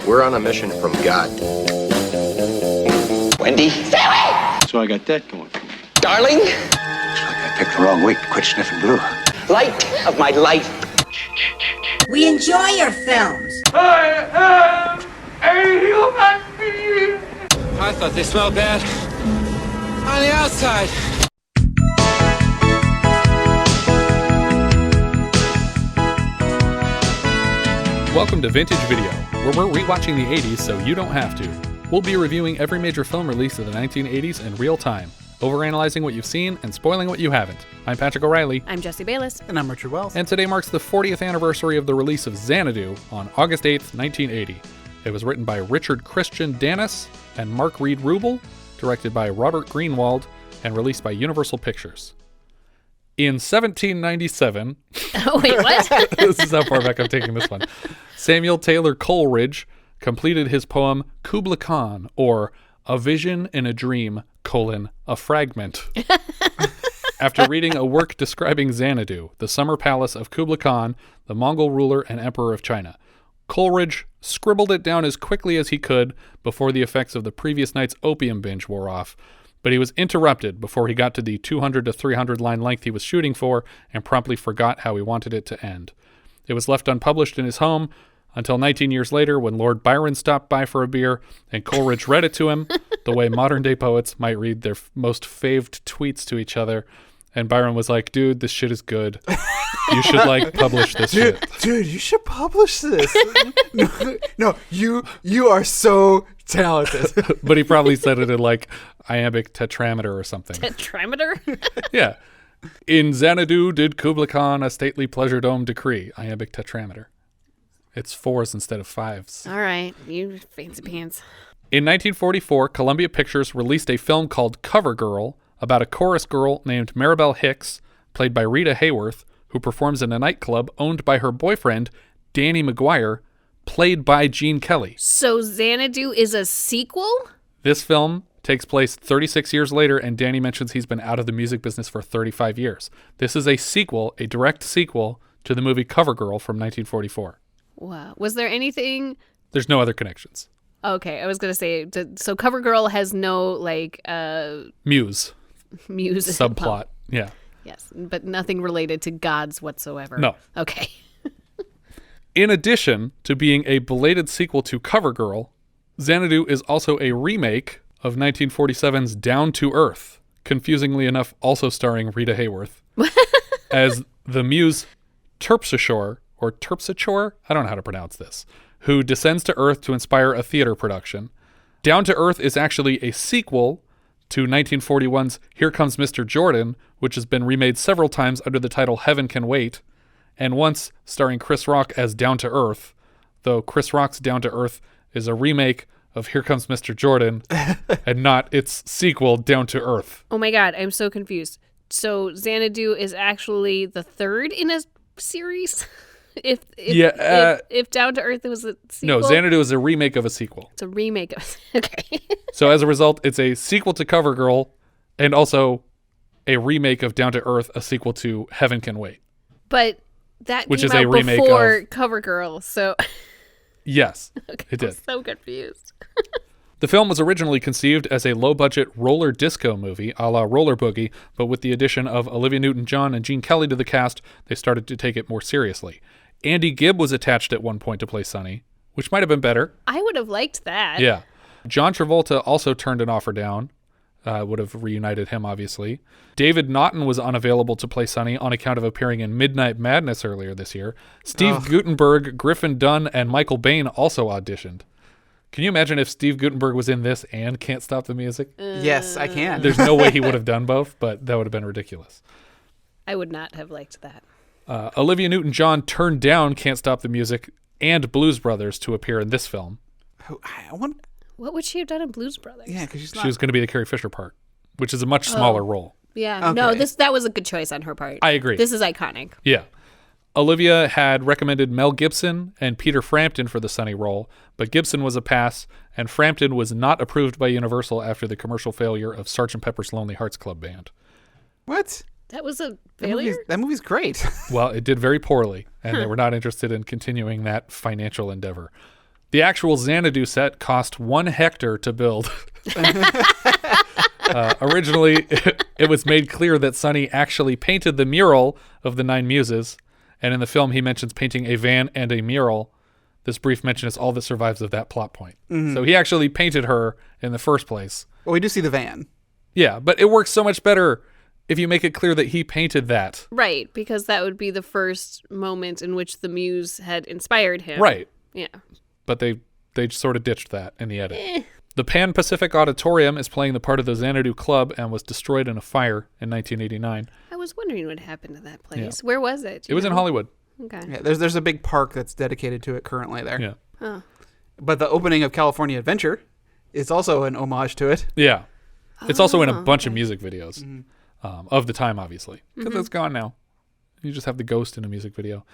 We're on a mission from God. Wendy? Stay away! So I got that going for me. Darling? Looks like I picked the wrong week to quit sniffing glue. Light of my life. We enjoy your films. I am a human being. I thought they smelled bad on the outside. Welcome to Vintage Video, where we're rewatching the 80s so you don't have to. We'll be reviewing every major film release of the 1980s in real time, overanalyzing what you've seen and spoiling what you haven't. I'm Patrick O'Reilly. I'm Jesse Bayless. And I'm Richard Wells. And today marks the 40th anniversary of the release of Xanadu on August 8th, 1980. It was written by Richard Christian Danus and Marc Reid Rubel, directed by Robert Greenwald, and released by Universal Pictures. In 1797... Oh, wait, what? This is how far back I'm taking this one. Samuel Taylor Coleridge completed his poem Kubla Khan, or A Vision in a Dream, a Fragment. After reading a work describing Xanadu, the summer palace of Kubla Khan, the Mongol ruler and emperor of China. Coleridge scribbled it down as quickly as he could before the effects of the previous night's opium binge wore off, but he was interrupted before he got to the 200 to 300 line length he was shooting for and promptly forgot how he wanted it to end. It was left unpublished in his home until 19 years later when Lord Byron stopped by for a beer and Coleridge read it to him the way modern-day poets might read their most faved tweets to each other. And Byron was like, dude, this shit is good. You should, publish this shit. Dude, you should publish this. No, you are so talented. But he probably said it in, iambic tetrameter or something. Tetrameter? Yeah. In Xanadu did Kubla Khan a stately pleasure dome decree. Iambic tetrameter. It's 4s instead of 5s. All right, you fancy pants. In 1944, Columbia Pictures released a film called Covergirl about a chorus girl named Maribel Hicks, played by Rita Hayworth, who performs in a nightclub owned by her boyfriend, Danny McGuire, played by Gene Kelly. So Xanadu is a sequel? This film takes place 36 years later, and Danny mentions he's been out of the music business for 35 years. This is a sequel, a direct sequel, to the movie Covergirl from 1944. Wow. Was there anything... There's no other connections. Okay, I was going to say, so Covergirl has no, Muse subplot, well, yeah. Yes, but nothing related to gods whatsoever. No. Okay. In addition to being a belated sequel to Covergirl, Xanadu is also a remake of 1947's Down to Earth, confusingly enough also starring Rita Hayworth, as the muse Terpsichore, or Terpsichore, I don't know how to pronounce this, who descends to Earth to inspire a theater production. Down to Earth is actually a sequel to 1941's Here Comes Mr. Jordan, which has been remade several times under the title Heaven Can Wait, and once starring Chris Rock as Down to Earth, though Chris Rock's Down to Earth is a remake of Here Comes Mr. Jordan and not its sequel, Down to Earth. Oh my God, I'm so confused. So Xanadu is actually the third in a series? If Down to Earth was a sequel? No, Xanadu is a remake of a sequel. It's a remake of... Okay. So as a result, it's a sequel to Covergirl and also a remake of Down to Earth, a sequel to Heaven Can Wait. But that which came is out a remake before of... Covergirl, so... Yes, okay, it did. I'm so confused. The film was originally conceived as a low-budget roller disco movie, a la Roller Boogie, but with the addition of Olivia Newton-John and Gene Kelly to the cast, they started to take it more seriously. Andy Gibb was attached at one point to play Sonny, which might have been better. I would have liked that. Yeah. John Travolta also turned an offer down. Would have reunited him, obviously. David Naughton was unavailable to play Sonny on account of appearing in Midnight Madness earlier this year. Steve Guttenberg, Griffin Dunne, and Michael Bain also auditioned. Can you imagine if Steve Guttenberg was in this and Can't Stop the Music? Yes, I can. There's no way he would have done both, but that would have been ridiculous. I would not have liked that. Olivia Newton-John turned down Can't Stop the Music and Blues Brothers to appear in this film. What would she have done in Blues Brothers? Yeah, because she was going to be the Carrie Fisher part, which is a much smaller role. Yeah, okay. No, that was a good choice on her part. I agree. This is iconic. Yeah. Olivia had recommended Mel Gibson and Peter Frampton for the Sonny role, but Gibson was a pass, and Frampton was not approved by Universal after the commercial failure of Sgt. Pepper's Lonely Hearts Club Band. What? That was a failure? That movie's great. Well, it did very poorly, and they were not interested in continuing that financial endeavor. The actual Xanadu set cost 1 hectare to build. Originally, it was made clear that Sonny actually painted the mural of the 9 Muses, and in the film he mentions painting a van and a mural. This brief mention is all that survives of that plot point. So he actually painted her in the first place. Well, we do see the van. Yeah, but it works so much better if you make it clear that he painted that. Right, because that would be the first moment in which the muse had inspired him. Right. Yeah. But they sort of ditched that in the edit. The Pan Pacific Auditorium is playing the part of the Xanadu Club and was destroyed in a fire in 1989. I was wondering what happened to that place. Yeah. Where was it? It was in Hollywood. Okay. Yeah, there's a big park that's dedicated to it currently there. Yeah. Huh. But the opening of California Adventure is also an homage to it. Yeah. It's also in a bunch of music videos of the time, obviously, because it's gone now. You just have the ghost in a music video.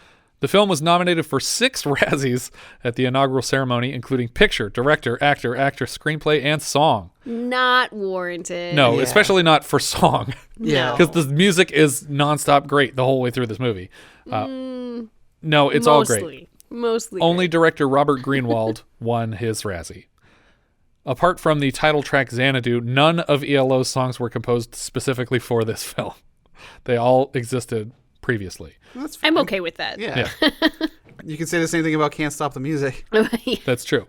The film was nominated for 6 Razzies at the inaugural ceremony, including picture, director, actor, actress, screenplay, and song. Not warranted. No, Yeah. especially not for song. Yeah. Because the music is nonstop great the whole way through this movie. No, it's all great. Mostly. Only great. director Robert Greenwald won his Razzie. Apart from the title track Xanadu, none of ELO's songs were composed specifically for this film. They all existed previously. That's fine. I'm okay with that. Yeah. You can say the same thing about Can't Stop the Music. That's true.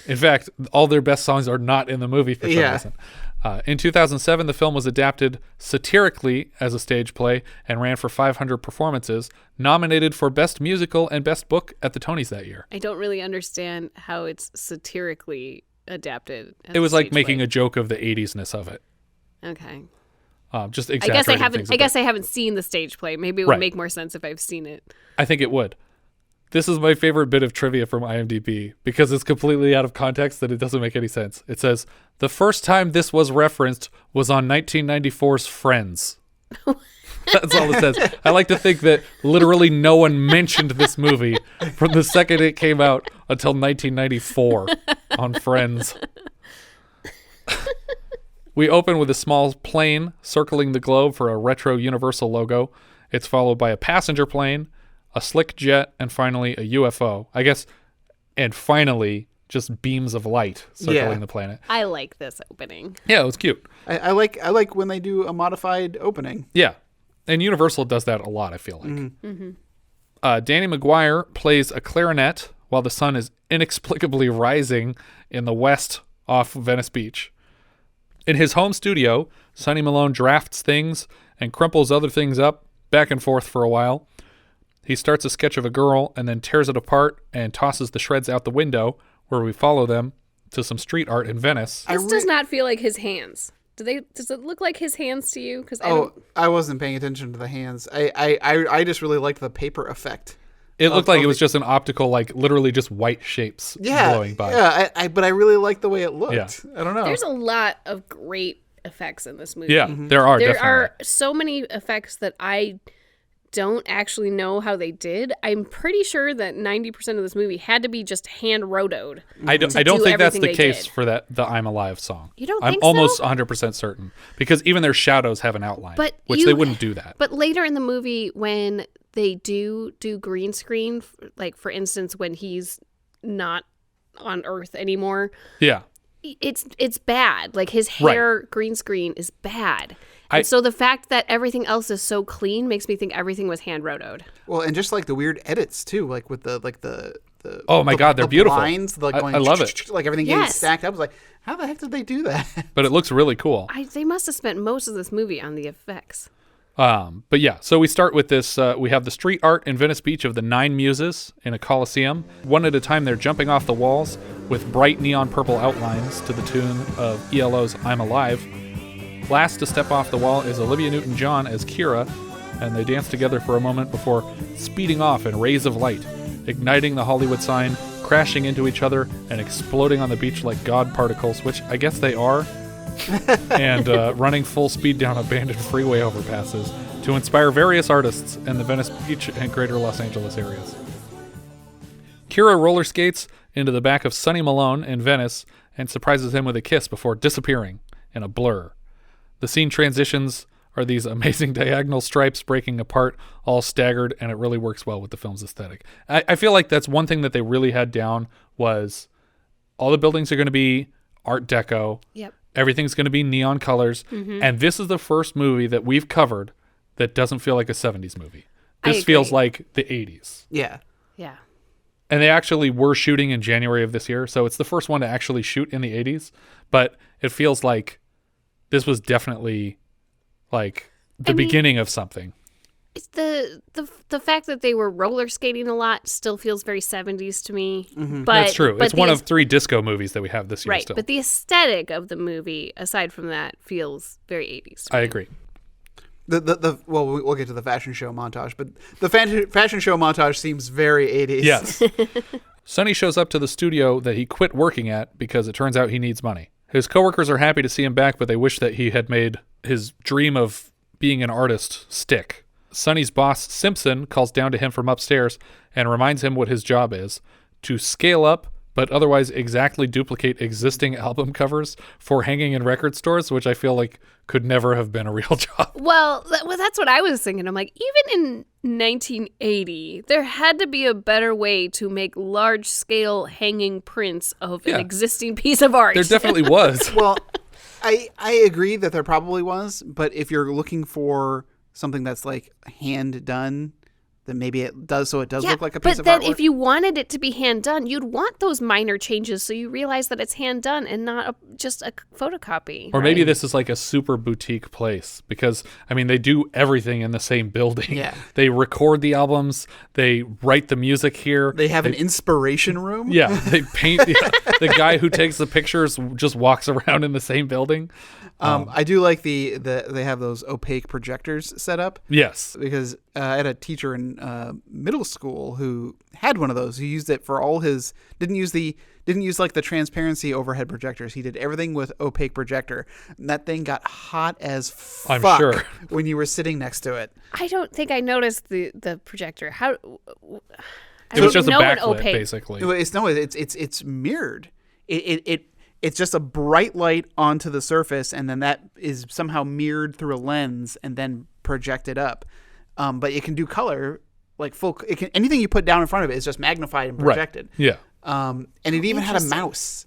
In fact, all their best songs are not in the movie for some reason. In 2007, the film was adapted satirically as a stage play and ran for 500 performances, nominated for Best Musical and Best Book at the Tonys that year. I don't really understand how it's satirically adapted. It was like making a joke of the 80s-ness of it. Okay. Just I exaggerating guess I haven't seen the stage play. Maybe it would make more sense if I've seen it. I think it would. This is my favorite bit of trivia from IMDb because it's completely out of context that it doesn't make any sense. It says, the first time this was referenced was on 1994's Friends. That's all it says. I like to think that literally no one mentioned this movie from the second it came out until 1994 on Friends. We open with a small plane circling the globe for a retro Universal logo. It's followed by a passenger plane, a slick jet, and finally a UFO. I guess, and finally, just beams of light circling the planet. I like this opening. Yeah, it was cute. I like when they do a modified opening. Yeah, and Universal does that a lot, I feel like. Danny McGuire plays a clarinet while the sun is inexplicably rising in the west off Venice Beach. In his home studio, Sonny Malone drafts things and crumples other things up back and forth for a while. He starts a sketch of a girl and then tears it apart and tosses the shreds out the window, where we follow them to some street art in Venice. This does not feel like his hands. Does it look like his hands to you? Because I wasn't paying attention to the hands. I just really liked the paper effect. It looked like it was just an optical, like literally just white shapes blowing by. Yeah, but I really liked the way it looked. Yeah. I don't know. There's a lot of great effects in this movie. Yeah, there are definitely. So many effects that I don't actually know how they did. I'm pretty sure that 90% of this movie had to be just hand rotoed. I don't think that's the case for the I'm Alive song. You don't I'm think so? almost 100% certain because even their shadows have an outline, which they wouldn't do that. But later in the movie, when they do green screen, like for instance, when he's not on Earth anymore. Yeah. It's bad. Like his hair green screen is bad. And so the fact that everything else is so clean makes me think everything was hand rotoed. Well, and just like the weird edits too, like with the oh my God, they're beautiful. Lines, like I love it. Like everything getting stacked up. I was like, how the heck did they do that? But it looks really cool. They must have spent most of this movie on the effects. But yeah, so we start with this. We have the street art in Venice Beach of the 9 Muses in a coliseum. One at a time, they're jumping off the walls with bright neon purple outlines to the tune of ELO's I'm Alive. Last to step off the wall is Olivia Newton-John as Kira, and they dance together for a moment before speeding off in rays of light, igniting the Hollywood sign, crashing into each other, and exploding on the beach like God particles, which I guess they are, and running full speed down abandoned freeway overpasses to inspire various artists in the Venice Beach and greater Los Angeles areas. Kira roller skates into the back of Sonny Malone in Venice and surprises him with a kiss before disappearing in a blur. The scene transitions are these amazing diagonal stripes breaking apart, all staggered, and it really works well with the film's aesthetic. I feel like that's one thing that they really had down was all the buildings are going to be Art Deco. Yep. Everything's going to be neon colors. Mm-hmm. And this is the first movie that we've covered that doesn't feel like a 70s movie. This feels like the 80s. Yeah. Yeah. And they actually were shooting in January of this year, so it's the first one to actually shoot in the 80s. But it feels like this was definitely like the beginning of something. It's the fact that they were roller skating a lot still feels very 70s to me. Mm-hmm. But That's true. but It's one of 3 disco movies that we have this year right, still. but the aesthetic of the movie, aside from that, feels very 80s. To I me. agree. Well, we'll get to the fashion show montage, but the fashion show montage seems very 80s. Yes. Sonny shows up to the studio that he quit working at because it turns out he needs money. His coworkers are happy to see him back, but they wish that he had made his dream of being an artist stick. Sonny's boss, Simpson, calls down to him from upstairs and reminds him what his job is: to scale up, but otherwise exactly duplicate existing album covers for hanging in record stores, which I feel like could never have been a real job. Well, that's what I was thinking. I'm like, even in 1980, there had to be a better way to make large-scale hanging prints of an existing piece of art. There definitely was. Well, I agree that there probably was, but if you're looking for something that's like hand done, then maybe it does look like a piece of artwork. But then if you wanted it to be hand done, you'd want those minor changes so you realize that it's hand done and not just a photocopy. Or maybe this is like a super boutique place because, I mean, they do everything in the same building. Yeah. They record the albums. They write the music here. They have an inspiration room. Yeah. They paint. The guy who takes the pictures just walks around in the same building. I do like they have those opaque projectors set up. Yes. Because I had a teacher in middle school who had one of those. He used it for all his didn't use like the transparency overhead projectors. He did everything with opaque projector. And that thing got hot as fuck I'm sure. when you were sitting next to it. I don't think I noticed the projector. How? It was just a know an backlit, opaque. basically. It's mirrored. It's just a bright light onto the surface, and then that is somehow mirrored through a lens and then projected up. But it can do color, like anything you put down in front of it is just magnified and projected. Right. Yeah. And it even had a mouse.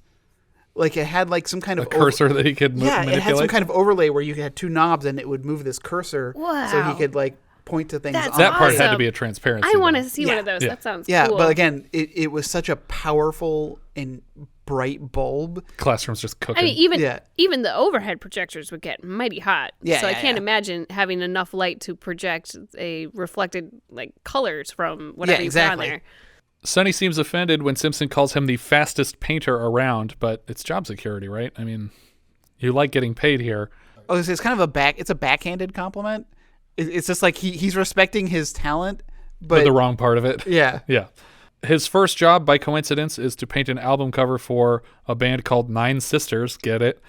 Like it had like some kind of cursor that he could manipulate. It had some kind of overlay where you had 2 knobs and it would move this cursor so he could like point to things. That's That part had awesome. to be a transparency. I want to though. see one of those. Yeah. That sounds Yeah, cool. but again, it was such a powerful and bright bulb. Classroom's just cooking. I mean, even the overhead projectors would get mighty hot. So I can't imagine having enough light to project a reflected like colors from whatever you've got on there. Sonny seems offended when Simpson calls him the fastest painter around, but it's job security, right? I mean, you like getting paid here. Oh, it's kind of it's a backhanded compliment. It's just like he's respecting his talent, But the wrong part of it. Yeah. Yeah. His first job, by coincidence, is to paint an album cover for a band called Nine Sisters, get it,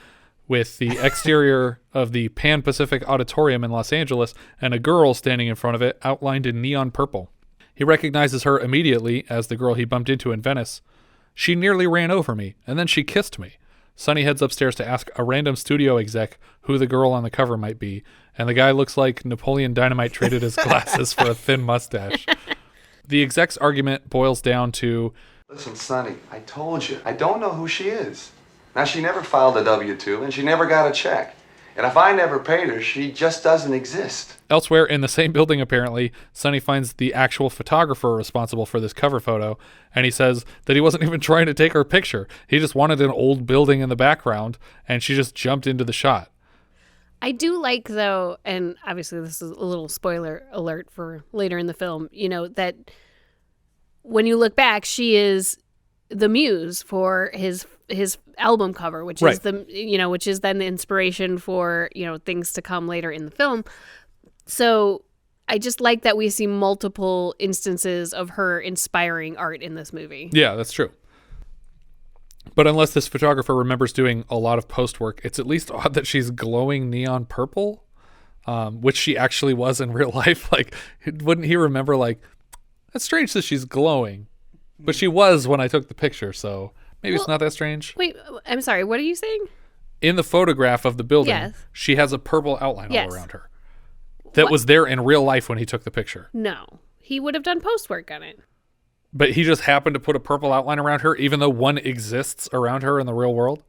with the exterior of the Pan Pacific Auditorium in Los Angeles and a girl standing in front of it outlined in neon purple. He recognizes her immediately as the girl he bumped into in Venice. She nearly ran over me, and then she kissed me. Sonny heads upstairs to ask a random studio exec who the girl on the cover might be, and the guy looks like Napoleon Dynamite traded his glasses for a thin mustache. The exec's argument boils down to, Listen, Sonny, I told you, I don't know who she is. Now, she never filed a W-2, and she never got a check. And if I never paid her, she just doesn't exist. Elsewhere in the same building, apparently, Sonny finds the actual photographer responsible for this cover photo, and he says that he wasn't even trying to take her picture. He just wanted an old building in the background, and she just jumped into the shot. I do like, though, and obviously this is a little spoiler alert for later in the film, that when you look back, she is the muse for his album cover, which is which is then the inspiration for, things to come later in the film. So I just like that we see multiple instances of her inspiring art in this movie. Yeah, that's true. But unless this photographer remembers doing a lot of post work, it's at least odd that she's glowing neon purple, which she actually was in real life. Like, wouldn't he remember, like, that's strange that she's glowing, but she was when I took the picture, so maybe it's not that strange. Wait, I'm sorry, what are you saying? In the photograph of the building, Yes. she has a purple outline all around her. that was there in real life when he took the picture. No. He would have done post work on it. But he just happened to put a purple outline around her, even though one exists around her in the real world?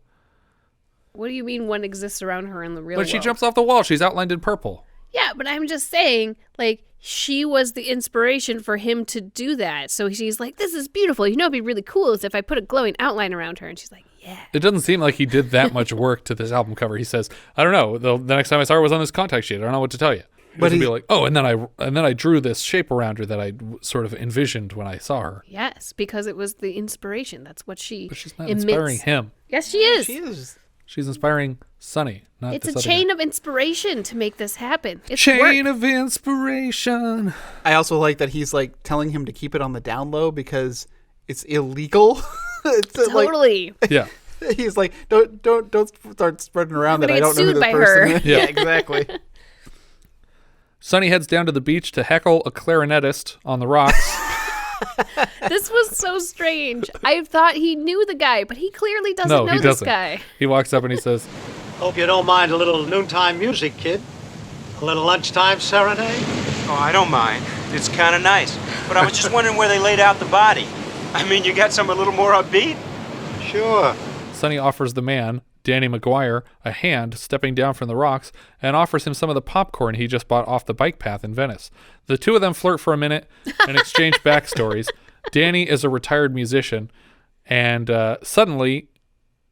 What do you mean one exists around her in the real world? When she jumps off the wall, she's outlined in purple. Yeah, but I'm just saying, like, she was the inspiration for him to do that. So she's like, this is beautiful. You know, it'd be really cool is if I put a glowing outline around her. And she's like, yeah. It doesn't seem like he did that much work to this album cover. He says, I don't know. The next time I saw her was on this contact sheet. I don't know what to tell you. But he'd be like, oh, and then I drew this shape around her that I sort of envisioned when I saw her. Yes, because it was the inspiration. That's what she But she's not emits. inspiring him. Yes, she is. She is. She's inspiring Sonny, not It's this a other chain guy. of inspiration to make this happen. It's Chain work. of inspiration. I also like that he's like telling him to keep it on the down low because it's illegal. It's Totally. Yeah. He's like, don't start spreading around that gonna I get don't know who sued this by person her. is. Yeah. Yeah, exactly. Sonny heads down to the beach to heckle a clarinetist on the rocks. This was so strange. I thought he knew the guy, but he clearly doesn't No, know he this doesn't. guy. He walks up and he says, Hope you don't mind a little noontime music, kid. A little lunchtime serenade? Oh, I don't mind. It's kind of nice. But I was just wondering where they laid out the body. I mean, you got something a little more upbeat? Sure. Sonny offers the man, Danny McGuire, a hand stepping down from the rocks and offers him some of the popcorn he just bought off the bike path in Venice. The two of them flirt for a minute and exchange backstories. Danny is a retired musician, and suddenly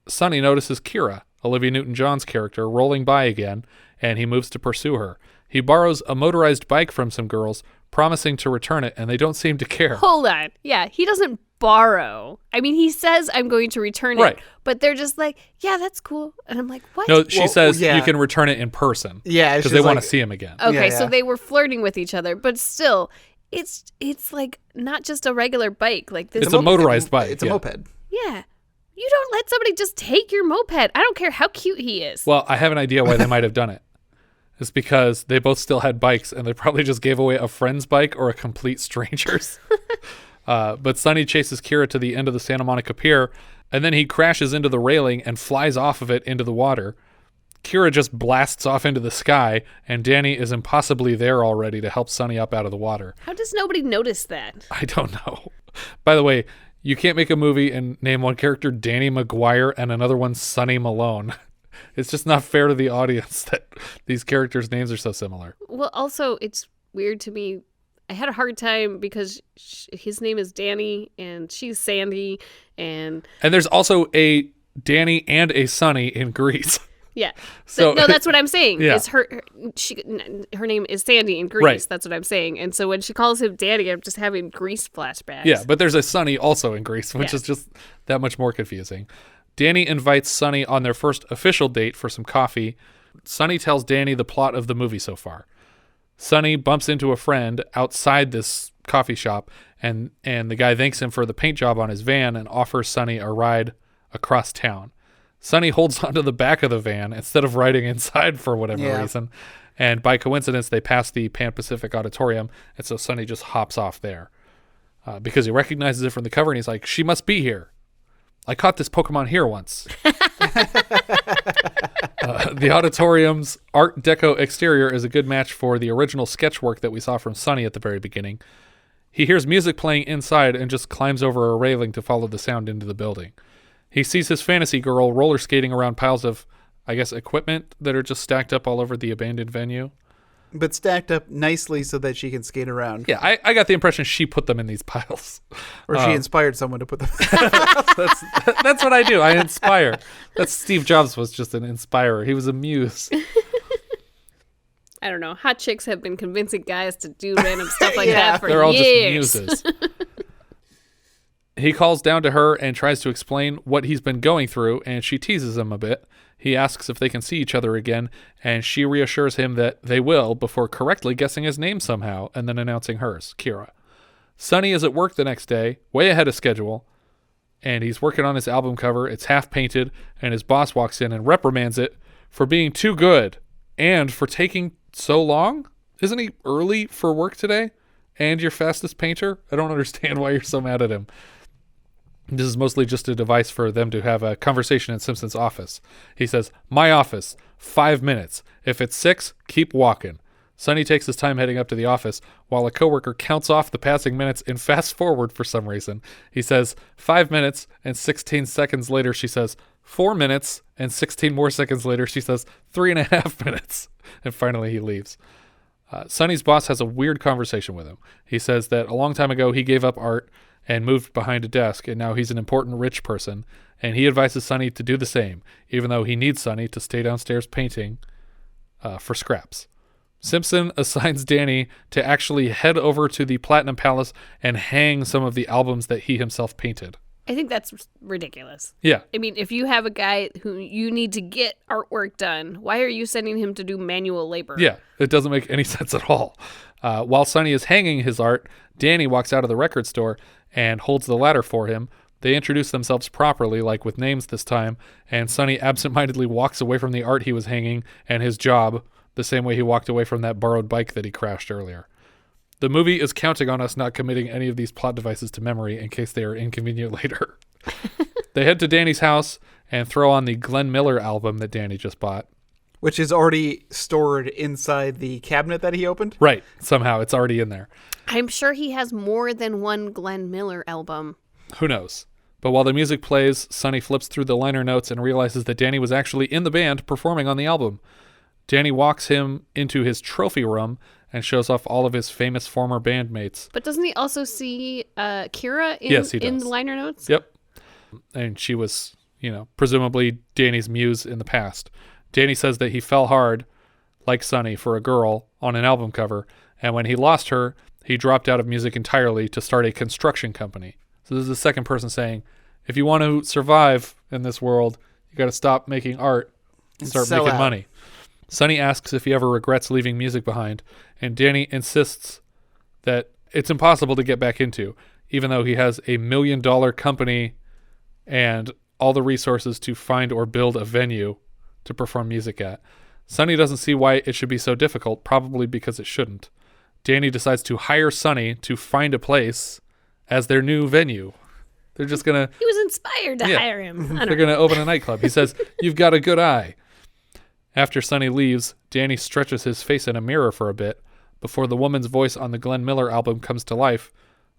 Sonny notices Kira, Olivia Newton-John's character, rolling by again, and he moves to pursue her. He borrows a motorized bike from some girls, promising to return it, and they don't seem to care. Hold on. Yeah, he doesn't borrow. I mean, he says, I'm going to return it. Right. But they're just like, yeah, that's cool. And I'm like, what? No, she Well, says yeah. you can return it in person. Yeah, because she's they want like- to see him again. Okay, Yeah, so yeah. they were flirting with each other, but still, it's like not just a regular bike. Like this. It's a motorized bike. It's a yeah. moped. Yeah. You don't let somebody just take your moped. I don't care how cute he is. Well, I have an idea why they might have done it. It's because they both still had bikes, and they probably just gave away a friend's bike or a complete stranger's. But Sonny chases Kira to the end of the Santa Monica Pier, and then he crashes into the railing and flies off of it into the water. Kira just blasts off into the sky, and Danny is impossibly there already to help Sonny up out of the water. How does nobody notice that? I don't know. By the way, you can't make a movie and name one character Danny McGuire and another one Sonny Malone. It's just not fair to the audience that these characters' names are so similar. Well, also, it's weird to me. I had a hard time because his name is Danny and she's Sandy. And there's also a Danny and a Sonny in Greece. yeah. So no, that's what I'm saying. Yeah. Is her name is Sandy in Greece. Right. That's what I'm saying. And so when she calls him Danny, I'm just having Greece flashbacks. Yeah, but there's a Sonny also in Greece, which Yeah. is just that much more confusing. Danny invites Sonny on their first official date for some coffee. Sonny tells Danny the plot of the movie so far. Sonny bumps into a friend outside this coffee shop, and the guy thanks him for the paint job on his van and offers Sonny a ride across town. Sonny holds onto the back of the van instead of riding inside for whatever reason. And by coincidence, they pass the Pan Pacific Auditorium, and so Sonny just hops off there because he recognizes it from the cover, and he's like, she must be here. I caught this Pokemon here once. The auditorium's Art Deco exterior is a good match for the original sketch work that we saw from Sonny at the very beginning. He hears music playing inside and just climbs over a railing to follow the sound into the building. He sees his fantasy girl roller skating around piles of, I guess, equipment that are just stacked up all over the abandoned venue. But stacked up nicely so that she can skate around. Yeah, I got the impression she put them in these piles. Or she inspired someone to put them. That's what I do. I inspire. That's Steve Jobs was just an inspirer. He was a muse. I don't know. Hot chicks have been convincing guys to do random stuff like Yeah. that for They're all years. just muses. He calls down to her and tries to explain what he's been going through, and she teases him a bit. He asks if they can see each other again, and she reassures him that they will before correctly guessing his name somehow and then announcing hers, Kira. Sonny is at work the next day, way ahead of schedule, and he's working on his album cover. It's half painted, and his boss walks in and reprimands it for being too good and for taking so long. Isn't he early for work today? And your fastest painter? I don't understand why you're so mad at him. This is mostly just a device for them to have a conversation in Simpson's office. He says, my office, 5 minutes. If it's 6, keep walking. Sonny takes his time heading up to the office while a coworker counts off the passing minutes in fast forward for some reason. He says 5 minutes, and 16 seconds later she says 4 minutes, and 16 more seconds later she says 3.5 minutes. And finally he leaves. Sonny's boss has a weird conversation with him. He says that a long time ago he gave up art and moved behind a desk, and now he's an important rich person, and he advises Sonny to do the same, even though he needs Sonny to stay downstairs painting for scraps. Simpson assigns Danny to actually head over to the Platinum Palace and hang some of the albums that he himself painted. I think that's ridiculous. Yeah. I mean, if you have a guy who you need to get artwork done, why are you sending him to do manual labor? Yeah, it doesn't make any sense at all. While Sonny is hanging his art, Danny walks out of the record store and holds the ladder for him. They introduce themselves properly, like with names this time, and Sonny absentmindedly walks away from the art he was hanging and his job the same way he walked away from that borrowed bike that he crashed earlier. The movie is counting on us not committing any of these plot devices to memory in case they are inconvenient later. They head to Danny's house and throw on the Glenn Miller album that Danny just bought. Which is already stored inside the cabinet that he opened? Right. Somehow it's already in there. I'm sure he has more than one Glenn Miller album. Who knows? But while the music plays, Sonny flips through the liner notes and realizes that Danny was actually in the band performing on the album. Danny walks him into his trophy room and shows off all of his famous former bandmates. But doesn't he also see Kira Yes, he does. in the liner notes? Yep. And she was, presumably Danny's muse in the past. Danny says that he fell hard, like Sonny, for a girl on an album cover, and when he lost her, he dropped out of music entirely to start a construction company. So this is the second person saying, if you want to survive in this world, you got to stop making art and start sell making out. money. Sonny asks if he ever regrets leaving music behind, and Danny insists that it's impossible to get back into, even though he has $1 million company and all the resources to find or build a venue to perform music at. Sonny doesn't see why it should be so difficult, probably because it shouldn't. Danny decides to hire Sonny to find a place as their new venue. They're just going to... He was inspired to hire him. They're going to open a nightclub. He says, "You've got a good eye." After Sonny leaves, Danny stretches his face in a mirror for a bit before the woman's voice on the Glenn Miller album comes to life,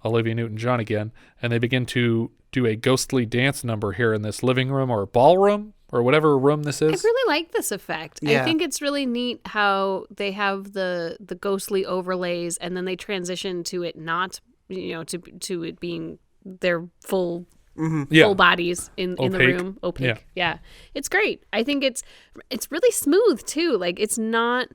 Olivia Newton-John again, and they begin to do a ghostly dance number here in this living room or ballroom or whatever room this is. I really like this effect. Yeah. I think it's really neat how they have the ghostly overlays and then they transition to it not, to it being their full full bodies in the room. Opaque. Yeah. It's great. I think it's really smooth too. Like it's not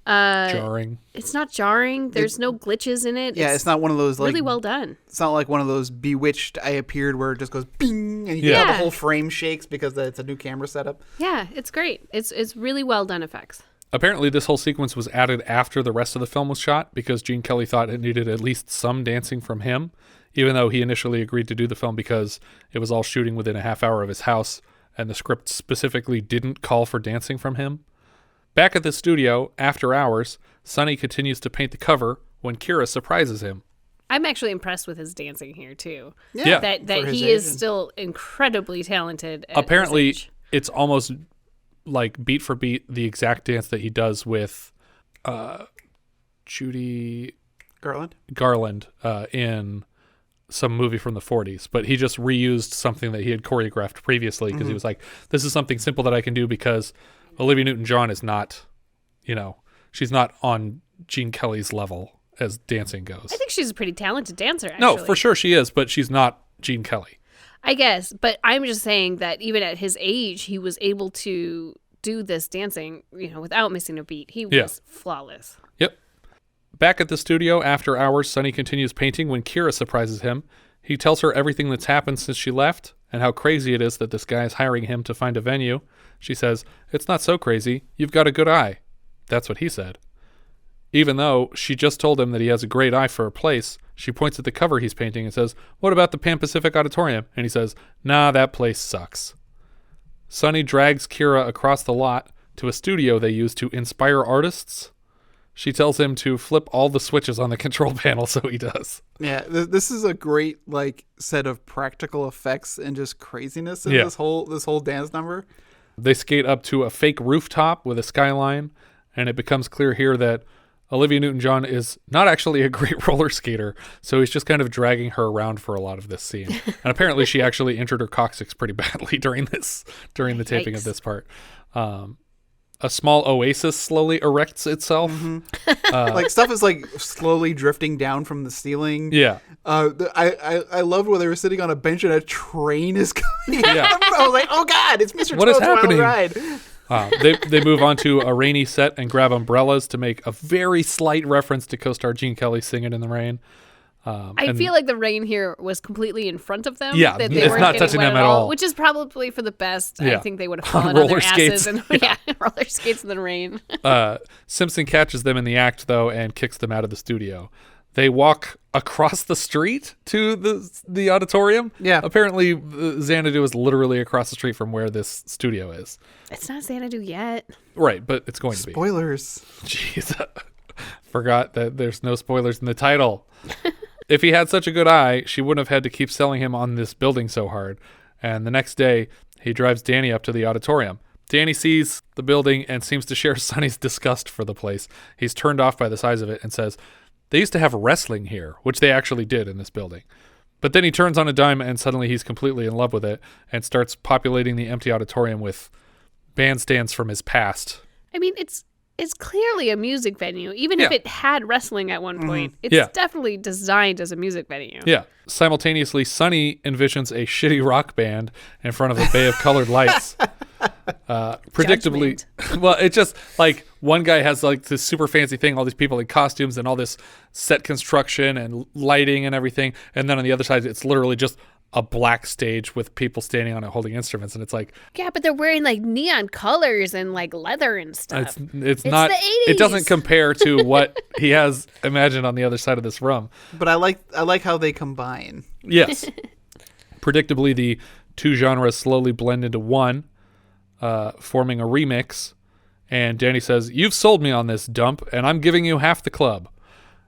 Jarring. It's not jarring. There's no glitches in it. Yeah, it's not one of those like really well done. It's not like one of those Bewitched I Appeared where it just goes bing and you get the whole frame shakes because it's a new camera setup. Yeah, it's great. It's really well done effects. Apparently this whole sequence was added after the rest of the film was shot because Gene Kelly thought it needed at least some dancing from him, even though he initially agreed to do the film because it was all shooting within a half hour of his house and the script specifically didn't call for dancing from him. Back at the studio, after hours, Sonny continues to paint the cover when Kira surprises him. I'm actually impressed with his dancing here too. Yeah. That he is still incredibly talented. At Apparently, his age. it's almost like beat for beat the exact dance that he does with Judy Garland in some movie from the 40s, but he just reused something that he had choreographed previously because he was like, this is something simple that I can do because Olivia Newton-John is not, she's not on Gene Kelly's level as dancing goes. I think she's a pretty talented dancer, actually. No, for sure she is, but she's not Gene Kelly. I guess, but I'm just saying that even at his age, he was able to do this dancing, without missing a beat. He was flawless. Yep. Back at the studio, after hours, Sonny continues painting when Kira surprises him. He tells her everything that's happened since she left and how crazy it is that this guy is hiring him to find a venue. She says, "It's not so crazy. You've got a good eye." That's what he said. Even though she just told him that he has a great eye for a place, she points at the cover he's painting and says, "What about the Pan Pacific Auditorium?" And he says, "Nah, that place sucks." Sonny drags Kira across the lot to a studio they use to inspire artists. She tells him to flip all the switches on the control panel, so he does. Yeah, this is a great set of practical effects and just craziness in this whole dance number. They skate up to a fake rooftop with a skyline, and it becomes clear here that Olivia Newton-John is not actually a great roller skater, so he's just kind of dragging her around for a lot of this scene. And apparently she actually injured her coccyx pretty badly during the taping of this part. A small oasis slowly erects itself. Like stuff is like slowly drifting down from the ceiling. Yeah. I loved where they were sitting on a bench and a train is coming. Yeah. I was like, oh God, it's Mr. What is Toad's Wild happening? Ride. They move on to a rainy set and grab umbrellas to make a very slight reference to co-star Gene Kelly singing in the rain. I feel like the rain here was completely in front of them. Yeah, that they it's weren't not getting touching wet them at all. which is probably for the best. Yeah. I think they would have fallen on Roller their skates. asses and roller skates in the rain. Simpson catches them in the act, though, and kicks them out of the studio. They walk across the street to the auditorium. Yeah. Apparently, Xanadu is literally across the street from where this studio is. It's not Xanadu yet. Right, but it's going to be. Spoilers. Jeez. Forgot that there's no spoilers in the title. If he had such a good eye, she wouldn't have had to keep selling him on this building so hard. And the next day, he drives Danny up to the auditorium. Danny sees the building and seems to share Sonny's disgust for the place. He's turned off by the size of it and says, they used to have wrestling here, which they actually did in this building. But then he turns on a dime and suddenly he's completely in love with it and starts populating the empty auditorium with bandstands from his past. I mean, it's clearly a music venue. Even if it had wrestling at one point, it's definitely designed as a music venue. Yeah. Simultaneously, Sonny envisions a shitty rock band in front of a bay of colored lights. Predictably, well, it's just like one guy has like this super fancy thing, all these people in costumes and all this set construction and lighting and everything. And then on the other side, it's literally just a black stage with people standing on it holding instruments. And it's like, yeah, but they're wearing like neon colors and like leather and stuff. It's not, the 80s. It doesn't compare to what he has imagined on the other side of this room. But I like how they combine. Yes. Predictably, the two genres slowly blend into one, forming a remix. And Danny says, you've sold me on this dump, and I'm giving you half the club.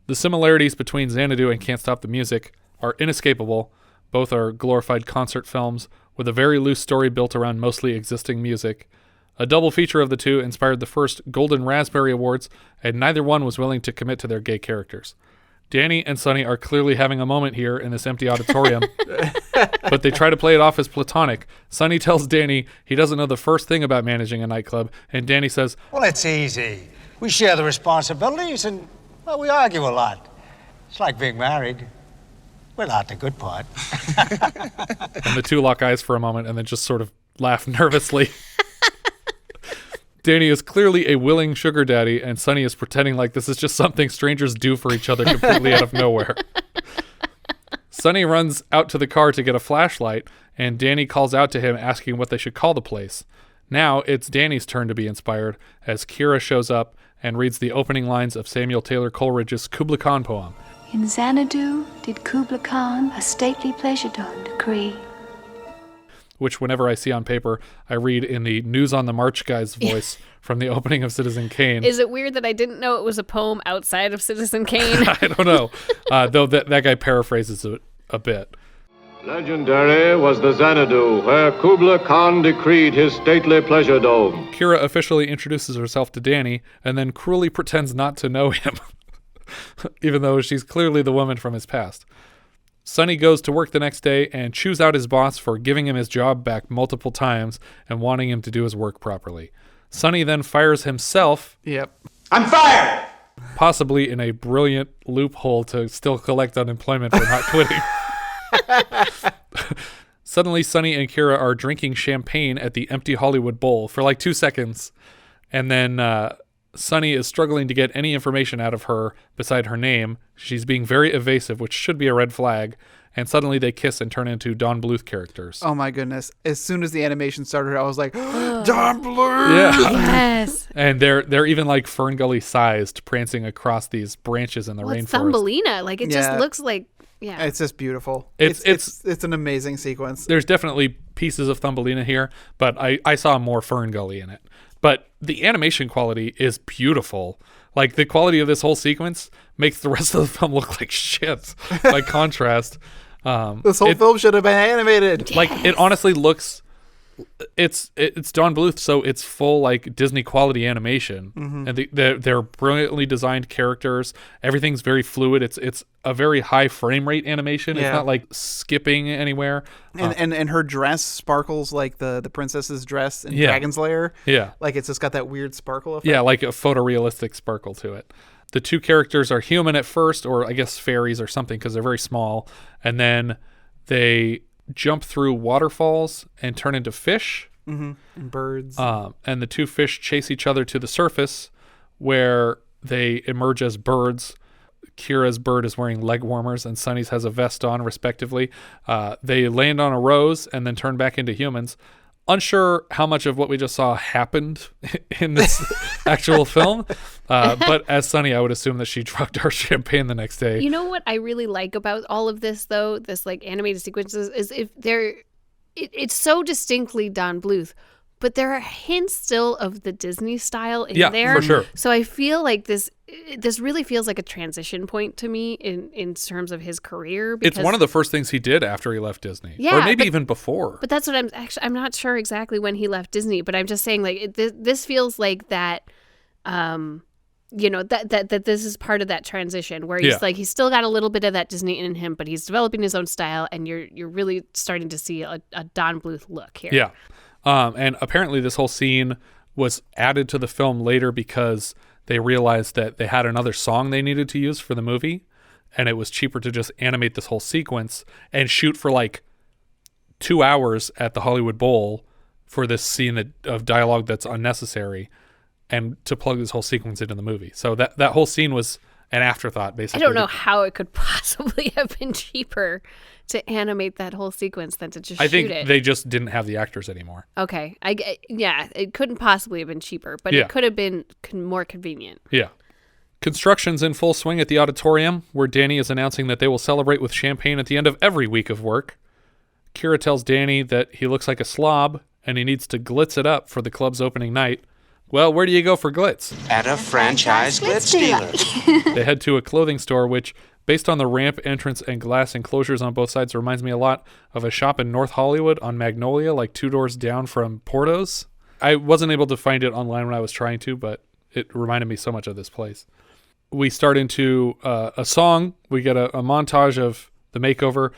The similarities between Xanadu and Can't Stop the Music are inescapable. Both are glorified concert films with a very loose story built around mostly existing music. A double feature of the two inspired the first Golden Raspberry Awards, and neither one was willing to commit to their gay characters. Danny and Sonny are clearly having a moment here in this empty auditorium, but they try to play it off as platonic. Sonny tells Danny he doesn't know the first thing about managing a nightclub, and Danny says, Well, it's easy. We share the responsibilities and, well, we argue a lot. It's like being married. Without the good part. and the two lock eyes for a moment and then just sort of laugh nervously. Danny is clearly a willing sugar daddy, and Sonny is pretending like this is just something strangers do for each other completely out of nowhere. Sonny runs out to the car to get a flashlight, and Danny calls out to him asking what they should call the place. Now it's Danny's turn to be inspired as Kira shows up and reads the opening lines of Samuel Taylor Coleridge's Kubla Khan poem. In Xanadu did Kubla Khan a stately pleasure dome decree. Which whenever I see on paper, I read in the News on the March guy's voice from the opening of Citizen Kane. Is it weird that I didn't know it was a poem outside of Citizen Kane? I don't know. Though that guy paraphrases it a bit. Legendary was the Xanadu, where Kubla Khan decreed his stately pleasure dome. Kira officially introduces herself to Danny and then cruelly pretends not to know him. Even though she's clearly the woman from his past. Sonny goes to work the next day and chews out his boss for giving him his job back multiple times and wanting him to do his work properly. Sonny then fires himself. Yep. I'm fired! Possibly in a brilliant loophole to still collect unemployment for not quitting. Suddenly, Sonny and Kira are drinking champagne at the empty Hollywood Bowl for like 2 seconds. And then Sonny is struggling to get any information out of her beside her name. She's being very evasive, which should be a red flag. And suddenly they kiss and turn into Don Bluth characters. Oh my goodness. As soon as the animation started, I was like, Don Bluth! Yeah. Yes. And they're even like Fern Gully sized, prancing across these branches in the rainforest. Thumbelina. Like it just looks like, yeah. It's just beautiful. It's an amazing sequence. There's definitely pieces of Thumbelina here, but I saw more Fern Gully in it. But the animation quality is beautiful. Like, the quality of this whole sequence makes the rest of the film look like shit by contrast. This whole film should have been animated. Like, it honestly looks it's Don Bluth, so it's full like Disney quality animation, and they're brilliantly designed characters. Everything's very fluid. It's a very high frame rate animation. It's not like skipping anywhere. And her dress sparkles like the princess's dress in Dragon's Lair. Yeah, like it's just got that weird sparkle effect. Yeah, like a photorealistic sparkle to it. The two characters are human at first, or I guess fairies or something, because they're very small, and then they jump through waterfalls and turn into fish. And birds. And the two fish chase each other to the surface, where they emerge as birds. Kira's bird is wearing leg warmers, and Sonny's has a vest on, respectively. They land on a rose and then turn back into humans. Unsure how much of what we just saw happened in this actual film, but as Sonny, I would assume that she drugged our champagne the next day. You know what I really like about all of this, though, this like animated sequences, is if it's so distinctly Don Bluth, but there are hints still of the Disney style in there. Yeah, for sure. So I feel like this really feels like a transition point to me in terms of his career. It's one of the first things he did after he left Disney. Yeah, or maybe even before. But that's what I'm not sure exactly when he left Disney, but I'm just saying like this feels like that, that this is part of that transition where he's like, he's still got a little bit of that Disney in him, but he's developing his own style, and you're really starting to see a Don Bluth look here. Yeah. And apparently this whole scene was added to the film later because they realized that they had another song they needed to use for the movie, and it was cheaper to just animate this whole sequence and shoot for like 2 hours at the Hollywood Bowl for this scene of dialogue that's unnecessary, and to plug this whole sequence into the movie. So that whole scene was an afterthought, basically. I don't know how it could possibly have been cheaper to animate that whole sequence than to just shoot it. I think they just didn't have the actors anymore. Okay. It couldn't possibly have been cheaper, but it could have been more convenient. Yeah. Construction's in full swing at the auditorium, where Danny is announcing that they will celebrate with champagne at the end of every week of work. Kira tells Danny that he looks like a slob, and he needs to glitz it up for the club's opening night. Well, where do you go for glitz? At a franchise glitz dealer. They head to a clothing store, which, based on the ramp entrance and glass enclosures on both sides, reminds me a lot of a shop in North Hollywood on Magnolia, like 2 doors down from Porto's. I wasn't able to find it online when I was trying to, but it reminded me so much of this place. We start into a song. We get a montage of the makeover.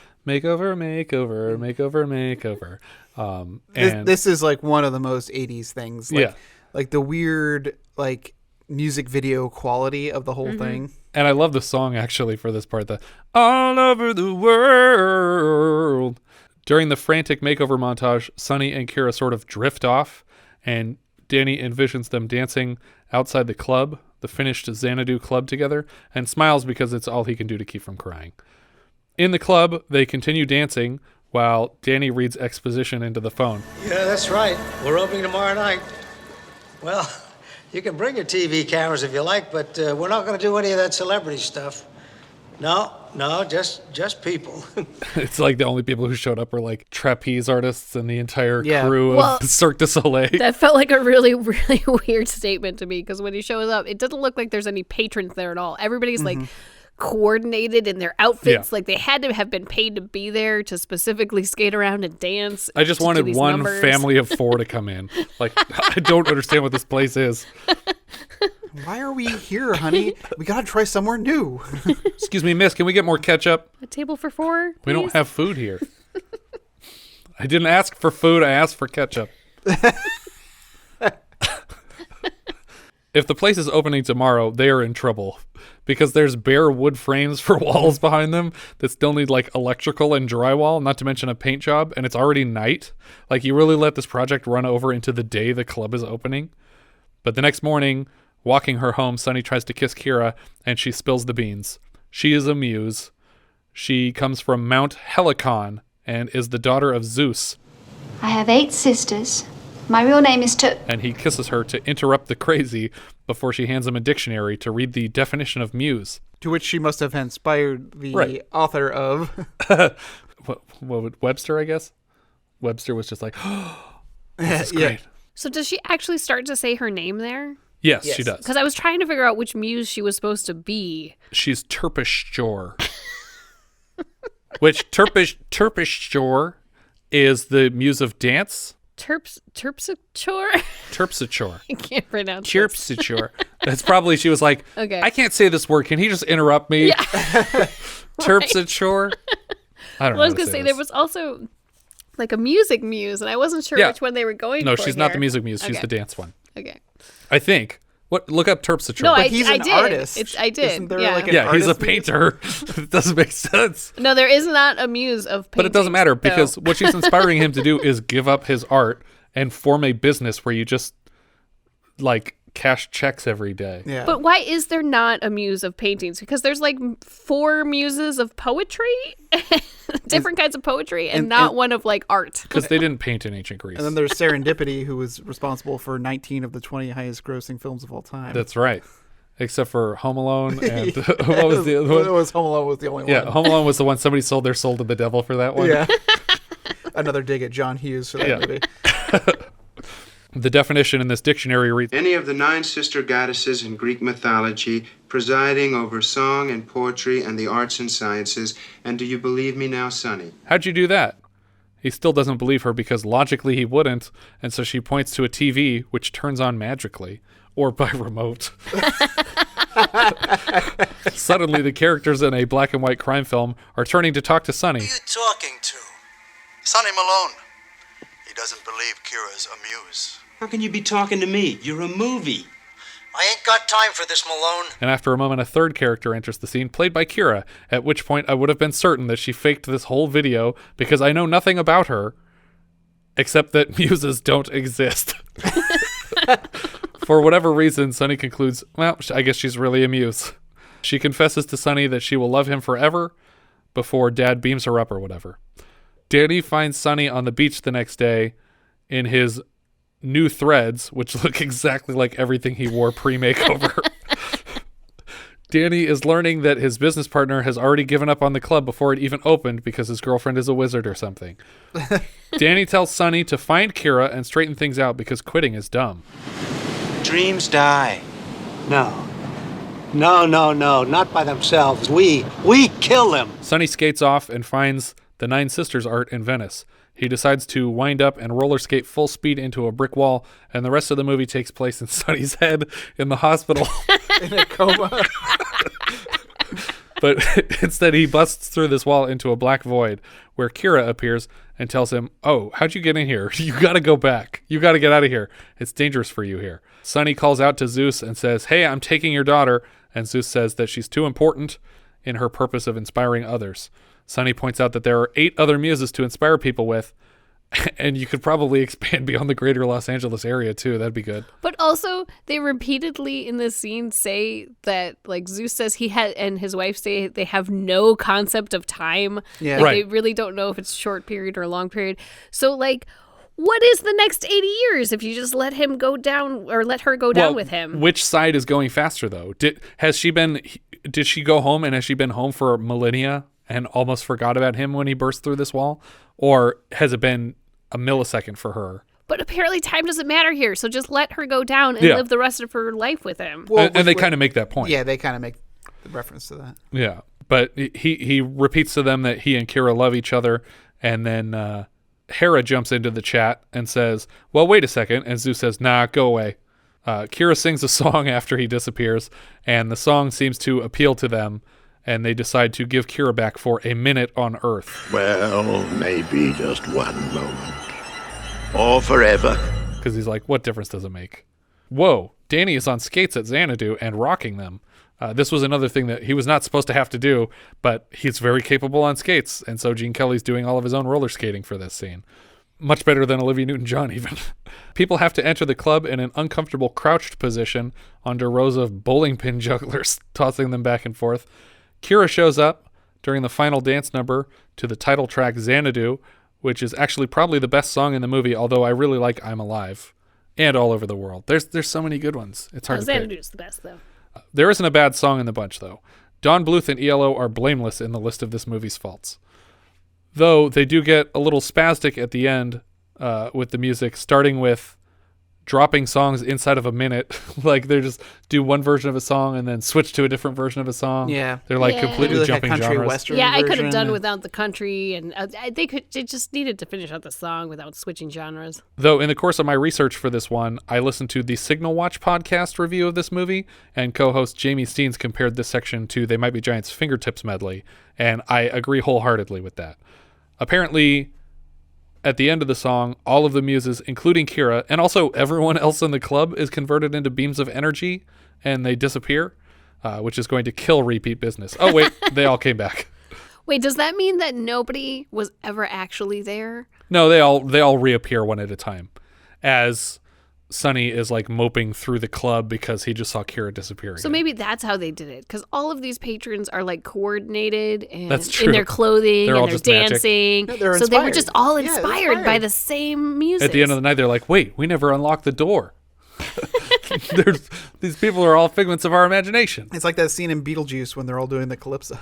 And this is like one of the most 80s things. Like, like the weird like music video quality of the whole thing. And I love the song actually for this part, the all over the world. During the frantic makeover montage, Sonny and Kira sort of drift off, and Danny envisions them dancing outside the club, the finished Xanadu club together, and smiles because it's all he can do to keep from crying. In the club, they continue dancing while Danny reads exposition into the phone. Yeah, that's right. We're opening tomorrow night. Well, you can bring your TV cameras if you like, but we're not going to do any of that celebrity stuff. No, just people. It's like the only people who showed up were like trapeze artists and the entire crew of Cirque du Soleil. That felt like a really, really weird statement to me, because when he shows up, it doesn't look like there's any patrons there at all. Everybody's like coordinated in their outfits. Like they had to have been paid to be there to specifically skate around and dance. I just wanted one family of 4 to come in. Like, I don't understand what this place is. Why are we here, honey? We gotta try somewhere new. Excuse me, miss, can we get more ketchup? A table for 4, please? We don't have food here. I didn't ask for food, I asked for ketchup. If the place is opening tomorrow, they are in trouble, because there's bare wood frames for walls behind them that still need like electrical and drywall, not to mention a paint job, and it's already night. Like, you really let this project run over into the day the club is opening. But the next morning, walking her home, Sonny tries to kiss Kira, and she spills the beans. She is a muse. She comes from Mount Helicon and is the daughter of Zeus. I have 8 sisters. My real name is And he kisses her to interrupt the crazy before she hands him a dictionary to read the definition of muse. To which she must have inspired the author of... what, Webster, I guess? Webster was just like, oh, this is great. So does she actually start to say her name there? Yes, she does. Because I was trying to figure out which muse she was supposed to be. She's Terpsichore. Which Terpsichore is the muse of dance. Terpsichore? Terpsichore. I can't pronounce it. Terpsichore. That's probably, she was like, Okay. I can't say this word. Can he just interrupt me? Yeah. Terpsichore? I don't know. I was going to say, there was also like a music muse, and I wasn't sure which one they were going No, for. she's not the music muse. She's the dance one. Okay. I think. Look up Terpsichore. No, he's an did. artist. I did. Isn't there yeah. like an Yeah, he's a artist painter. It doesn't make sense. No, there is not a muse of painting. But it doesn't matter because what she's inspiring him to do is give up his art and form a business where you just like cash checks every day. Yeah. But why is there not a muse of paintings? Because there's like 4 muses of poetry, different kinds of poetry, and not one of like art. Because they didn't paint in ancient Greece. And then there's Serendipity, who was responsible for 19 of the 20 highest grossing films of all time. That's right. Except for Home Alone and what was the other one? It was Home Alone was the only one. Yeah, Home Alone was the one somebody sold their soul to the devil for that one. Yeah. Another dig at John Hughes for that movie. The definition in this dictionary reads, any of the 9 sister goddesses in Greek mythology presiding over song and poetry and the arts and sciences. And do you believe me now, Sonny? how'd you do that? He still doesn't believe her because logically he wouldn't, and so she points to a TV which turns on magically, or by remote. Suddenly the characters in a black and white crime film are turning to talk to Sonny. Who are you talking to? Sonny Malone. He doesn't believe Kira's a muse. How can you be talking to me? You're a movie. I ain't got time for this, Malone. And after a moment, a third character enters the scene, played by Kira, at which point I would have been certain that she faked this whole video because I know nothing about her, except that muses don't exist. For whatever reason, Sonny concludes, well, I guess she's really a muse. She confesses to Sonny that she will love him forever before Dad beams her up or whatever. Danny finds Sonny on the beach the next day in his new threads, which look exactly like everything he wore pre-makeover. Danny is learning that his business partner has already given up on the club before it even opened because his girlfriend is a wizard or something. Danny tells Sonny to find Kira and straighten things out because quitting is dumb. Dreams die. No. No, not by themselves. We kill them. Sonny skates off and finds the 9 Sisters art in Venice. He decides to wind up and roller skate full speed into a brick wall, and the rest of the movie takes place in Sonny's head in the hospital. In a coma. But instead he busts through this wall into a black void where Kira appears and tells him, oh, how'd you get in here? You gotta go back. You gotta get out of here. It's dangerous for you here. Sonny calls out to Zeus and says, hey, I'm taking your daughter. And Zeus says that she's too important in her purpose of inspiring others. Sonny points out that there are 8 other muses to inspire people with, and you could probably expand beyond the greater Los Angeles area too. That'd be good. But also, they repeatedly in this scene say that, like, Zeus says he had, and his wife say they have no concept of time. Yeah. Like, Right. They really don't know if it's short period or long period. So, like, what is the next 80 years if you just let him go down or let her go down with him? Which side is going faster though? Did she go home and has she been home for millennia and almost forgot about him when he burst through this wall? Or has it been a millisecond for her? But apparently time doesn't matter here, so just let her go down and live the rest of her life with him. Well, and they kind of make that point. Yeah, they kind of make the reference to that. Yeah. But he repeats to them that he and Kira love each other, and then Hera jumps into the chat and says, well, wait a second. And Zeus says, nah, go away. Kira sings a song after he disappears, and the song seems to appeal to them, and they decide to give Kira back for a minute on Earth. Well, maybe just one moment. Or forever. Because he's like, what difference does it make? Whoa, Danny is on skates at Xanadu and rocking them. This was another thing that he was not supposed to have to do, but he's very capable on skates, and so Gene Kelly's doing all of his own roller skating for this scene. Much better than Olivia Newton-John, even. People have to enter the club in an uncomfortable crouched position under rows of bowling pin jugglers, tossing them back and forth. Kira shows up during the final dance number to the title track Xanadu, which is actually probably the best song in the movie, although I really like I'm Alive and All Over the World. There's so many good ones. It's hard to pick. Xanadu's the best, though. There isn't a bad song in the bunch, though. Don Bluth and ELO are blameless in the list of this movie's faults. Though they do get a little spastic at the end with the music, starting with dropping songs inside of a minute. Like they just do one version of a song and then switch to a different version of a song. Yeah. They're like Yeah. completely Like a jumping country genres. western Yeah, I could have version. done without the country, and they just needed to finish out the song without switching genres. Though in the course of my research for this one, I listened to the Signal Watch podcast review of this movie, and co-host Jamie Steens compared this section to They Might Be Giants' Fingertips medley, and I agree wholeheartedly with that. Apparently, at the end of the song, all of the muses, including Kira, and also everyone else in the club, is converted into beams of energy, and they disappear, which is going to kill repeat business. Oh, wait, they all came back. Wait, does that mean that nobody was ever actually there? No, they all reappear one at a time, as Sonny is like moping through the club because he just saw Kira disappear So again. maybe that's how they did it, because all of these patrons are like coordinated and That's true. in their clothing They're all and they're just magic. dancing. Yeah, they're so they were inspired. just all Yeah, they're inspired by inspired. the same music. At the end of the night, they're like, wait, we never unlocked the door. These people are all figments of our imagination. It's like that scene in Beetlejuice when they're all doing the calypso.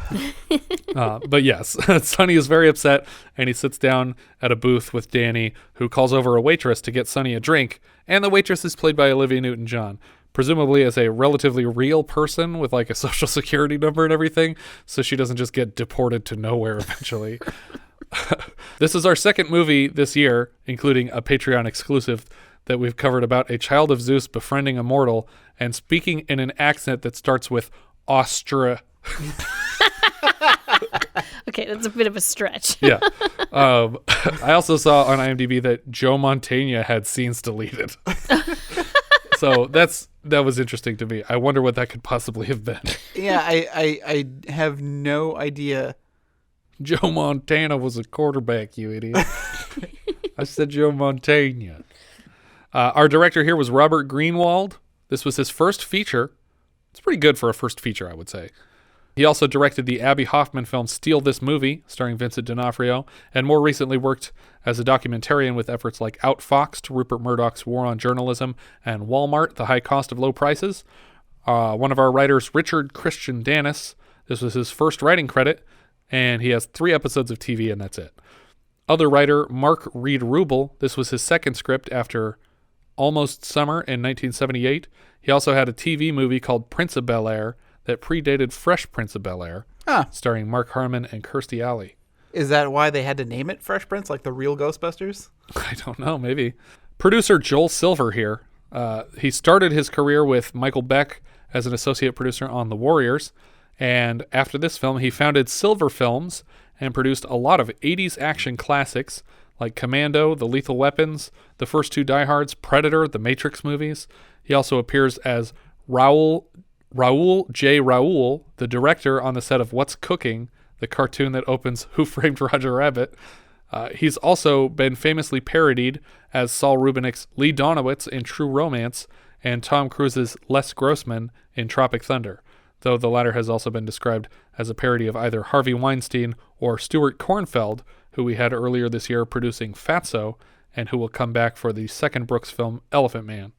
But yes, Sonny is very upset, and he sits down at a booth with Danny, who calls over a waitress to get Sonny a drink, and the waitress is played by Olivia Newton-John, presumably as a relatively real person with like a social security number and everything, so she doesn't just get deported to nowhere eventually. This is our second movie this year, including a Patreon exclusive that we've covered about a child of Zeus befriending a mortal and speaking in an accent that starts with Austria. Okay, that's a bit of a stretch. Yeah. I also saw on IMDb that Joe Mantegna had scenes deleted. So that was interesting to me. I wonder what that could possibly have been. Yeah, I have no idea. Joe Montana was a quarterback, you idiot. I said Joe Mantegna. Our director here was Robert Greenwald. This was his first feature. It's pretty good for a first feature, I would say. He also directed the Abby Hoffman film Steal This Movie, starring Vincent D'Onofrio, and more recently worked as a documentarian with efforts like Outfoxed, Rupert Murdoch's War on Journalism, and Walmart, The High Cost of Low Prices. One of our writers, Richard Christian Danus, this was his first writing credit, and he has 3 episodes of TV, and that's it. Other writer, Marc Reid Rubel, this was his second script after Almost Summer in 1978. He also had a TV movie called Prince of Bel-Air that predated Fresh Prince of Bel-Air, starring Mark Harmon and Kirstie Alley. Is that why they had to name it Fresh Prince, like the real Ghostbusters? I don't know, maybe. Producer Joel Silver here. He started his career with Michael Beck as an associate producer on The Warriors, and after this film, he founded Silver Films and produced a lot of 80s action classics like Commando, The Lethal Weapons, the first 2 Die Hards, Predator, the Matrix movies. He also appears as Raoul J. Raoul, the director on the set of What's Cooking, the cartoon that opens Who Framed Roger Rabbit. He's also been famously parodied as Saul Rubinick's Lee Donowitz in True Romance and Tom Cruise's Les Grossman in Tropic Thunder, though the latter has also been described as a parody of either Harvey Weinstein or Stuart Kornfeld, who we had earlier this year producing Fatso, and who will come back for the second Brooks film, Elephant Man.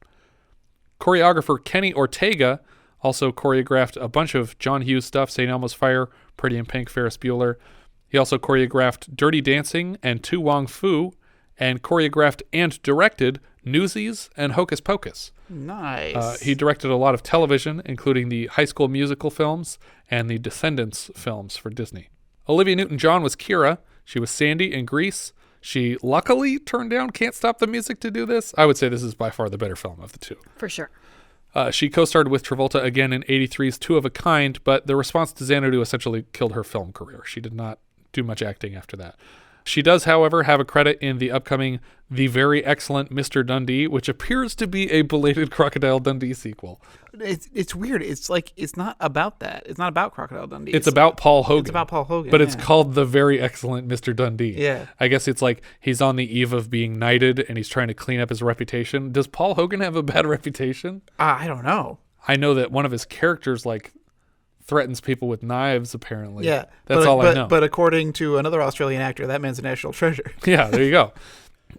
Choreographer Kenny Ortega also choreographed a bunch of John Hughes stuff, St. Elmo's Fire, Pretty in Pink, Ferris Bueller. He also choreographed Dirty Dancing and Tu Wong Fu, and choreographed and directed Newsies and Hocus Pocus. Nice. He directed a lot of television, including the High School Musical films and the Descendants films for Disney. Olivia Newton-John was Kira. She was Sandy in Grease. She luckily turned down Can't Stop the Music to do this. I would say this is by far the better film of the two. For sure. She co-starred with Travolta again in 83's Two of a Kind, but the response to Xanadu essentially killed her film career. She did not do much acting after that. She does, however, have a credit in the upcoming The Very Excellent Mr. Dundee, which appears to be a belated Crocodile Dundee sequel. It's weird. It's like, it's not about that. It's not about Crocodile Dundee. It's about Paul Hogan. It's about Paul Hogan, but it's yeah. called The Very Excellent Mr. Dundee. Yeah. I guess it's like he's on the eve of being knighted and he's trying to clean up his reputation. Does Paul Hogan have a bad reputation? I don't know. I know that one of his characters threatens people with knives, apparently. Yeah. That's all I know. But according to another Australian actor, that man's a national treasure. Yeah, there you go.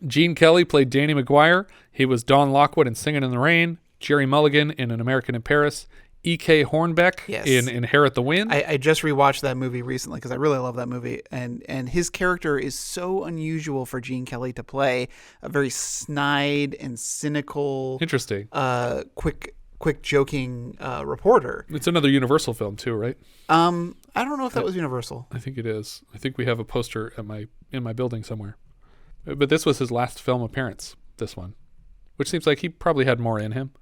Gene Kelly played Danny McGuire. He was Don Lockwood in Singin' in the Rain, Jerry Mulligan in An American in Paris, E.K. Hornbeck Yes. in Inherit the Wind. I just rewatched that movie recently because I really love that movie, and his character is so unusual for Gene Kelly to play, a very snide and cynical, Interesting, quick joking reporter. It's another Universal film too, right? I don't know if that was Universal. I think it is. I think we have a poster in my building somewhere. But this was his last film appearance, this one, which seems like he probably had more in him.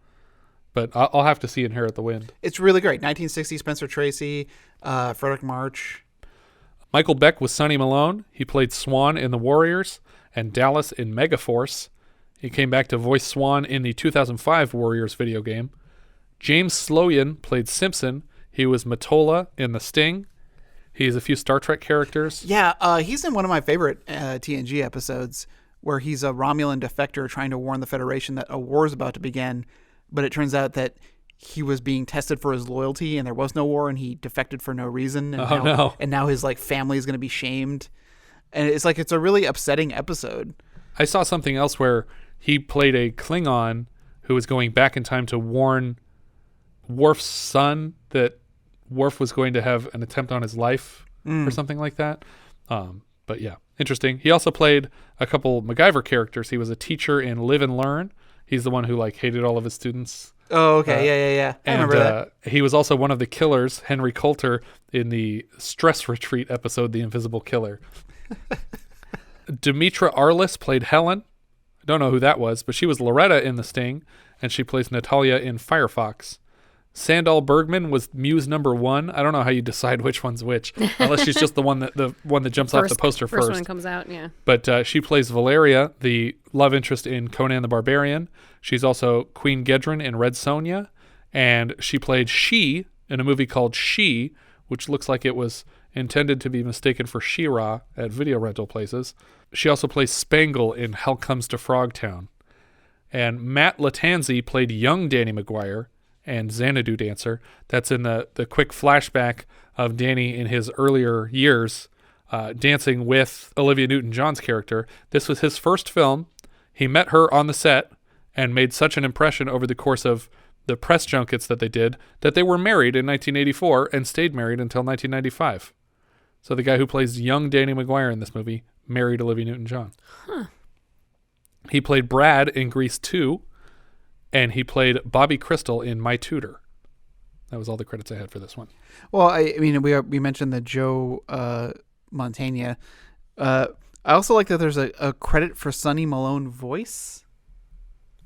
But I'll have to see Inherit the Wind. It's really great. 1960 Spencer Tracy, Frederick March. Michael Beck was Sonny Malone. He played Swan in The Warriors and Dallas in Megaforce. He came back to voice Swan in the 2005 Warriors video game. James Sloyan played Simpson. He was Mottola in The Sting. He has a few Star Trek characters. Yeah, he's in one of my favorite TNG episodes where he's a Romulan defector trying to warn the Federation that a war is about to begin, but it turns out that he was being tested for his loyalty and there was no war and he defected for no reason. And and now his family is going to be shamed. And it's a really upsetting episode. I saw something else where he played a Klingon who was going back in time to warn Worf's son that Worf was going to have an attempt on his life or something like that. But yeah, interesting. He also played a couple MacGyver characters. He was a teacher in Live and Learn. He's the one who hated all of his students. Oh, okay. Yeah. I remember that. He was also one of the killers, Henry Coulter, in the Stress Retreat episode, The Invisible Killer. Dimitra Arliss played Helen. I don't know who that was, but she was Loretta in The Sting, and she plays Natalia in Firefox. Sandal Bergman was Muse number 1. I don't know how you decide which one's which, unless she's just the one that jumps off the poster first. First one comes out, yeah. But she plays Valeria, the love interest in Conan the Barbarian. She's also Queen Gedron in Red Sonja, and she played She in a movie called She, which looks like it was intended to be mistaken for She-Ra at video rental places. She also plays Spangle in Hell Comes to Frogtown. And Matt Lattanzi played young Danny McGuire and Xanadu Dancer. That's in the quick flashback of Danny in his earlier years dancing with Olivia Newton-John's character. This was his first film. He met her on the set and made such an impression over the course of the press junkets that they did that they were married in 1984 and stayed married until 1995. So the guy who plays young Danny McGuire in this movie married Olivia Newton-John. Huh. He played Brad in Grease 2, and he played Bobby Crystal in My Tutor. That was all the credits I had for this one. Well, I mean, we mentioned the Joe Montana. I also like that there's a credit for Sonny Malone voice.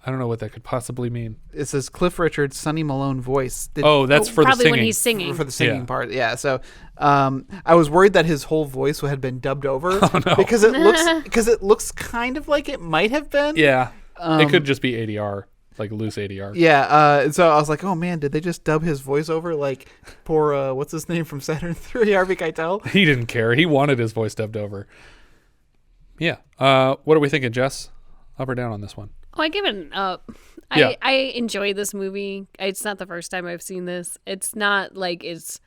I don't know what that could possibly mean. It says Cliff Richard, Sonny Malone voice. That's for the singing. Probably when he's singing. For the singing part, yeah. So I was worried that his whole voice had been dubbed over because it looks kind of like it might have been. Yeah, it could just be ADR, like loose ADR. Yeah, so I was like, oh man, did they just dub his voice over like poor what's his name from Saturn III, Harvey Keitel? He didn't care. He wanted his voice dubbed over. Yeah. What are we thinking, Jess? Up or down on this one? Oh, I give it an up. Yeah. I enjoy this movie. It's not the first time I've seen this. It's not like it's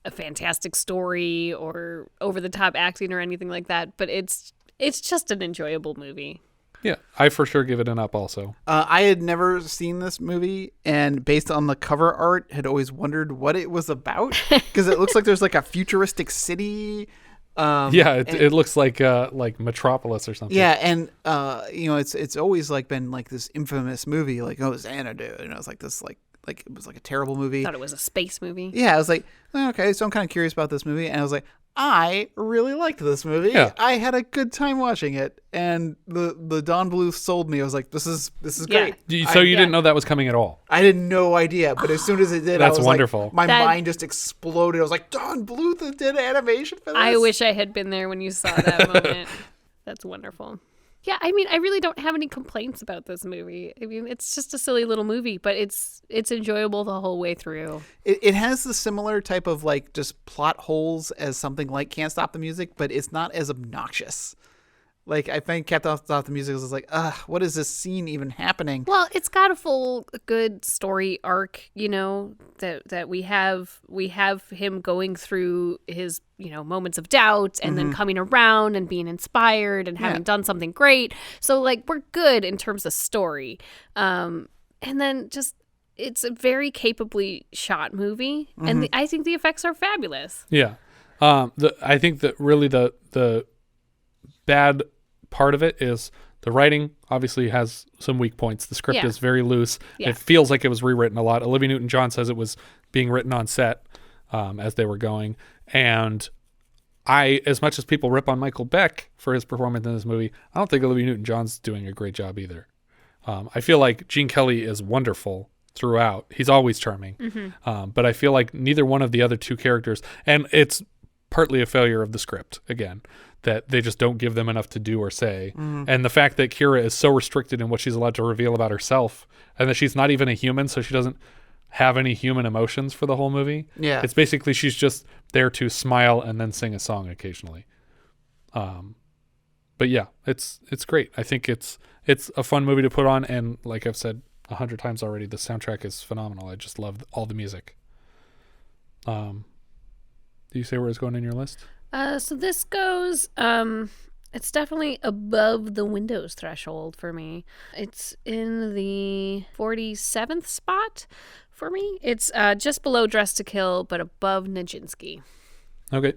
a fantastic story or over-the-top acting or anything like that, but it's just an enjoyable movie. Yeah, I for sure give it an up also. I had never seen this movie, and based on the cover art, had always wondered what it was about, because it looks like there's like a futuristic city. It looks like Metropolis or something. Yeah, and it's always like been like this infamous movie, like Xanadu, and it was like this like it was like a terrible movie. I thought it was a space movie. Yeah, I was like, okay, so I'm kind of curious about this movie, and I was like, I really liked this movie. Yeah. I had a good time watching it, and the Don Bluth sold me. I was like, this is great. So you didn't know that was coming at all? I had no idea, but as soon as it did, That's I was wonderful. Like, my mind just exploded. I was like, Don Bluth did animation for this? I wish I had been there when you saw that moment. That's wonderful. Yeah, I mean, I really don't have any complaints about this movie. I mean, it's just a silly little movie, but it's enjoyable the whole way through. It has the similar type of like just plot holes as something like Can't Stop the Music, but it's not as obnoxious. Like, I think Can't Stop the Music was like, what is this scene even happening? Well, it's got a good story arc, that we have him going through his, moments of doubt and then coming around and being inspired and having done something great. So like, we're good in terms of story. And then just it's a very capably shot movie, Mm-hmm. and I think the effects are fabulous. Yeah. I think that really the bad part of it is the writing obviously has some weak points. The script is very loose. Yeah. It feels like it was rewritten a lot. Olivia Newton-John says it was being written on set as they were going. And as much as people rip on Michael Beck for his performance in this movie, I don't think Olivia Newton-John's doing a great job either. I feel like Gene Kelly is wonderful throughout. He's always charming. Mm-hmm. But I feel like neither one of the other two characters, and it's partly a failure of the script, again, that they just don't give them enough to do or say. And the fact that Kira is so restricted in what she's allowed to reveal about herself, and that she's not even a human, so she doesn't have any human emotions for the whole movie. Yeah. It's basically she's just there to smile and then sing a song occasionally. But yeah, it's great. I think it's a fun movie to put on, and like I've said 100 times already, the soundtrack is phenomenal. I just love all the music. Do you say where it's going in your list? So this goes, it's definitely above the Windows threshold for me. It's in the 47th spot for me. It's just below Dress to Kill, but above Nijinsky. Okay.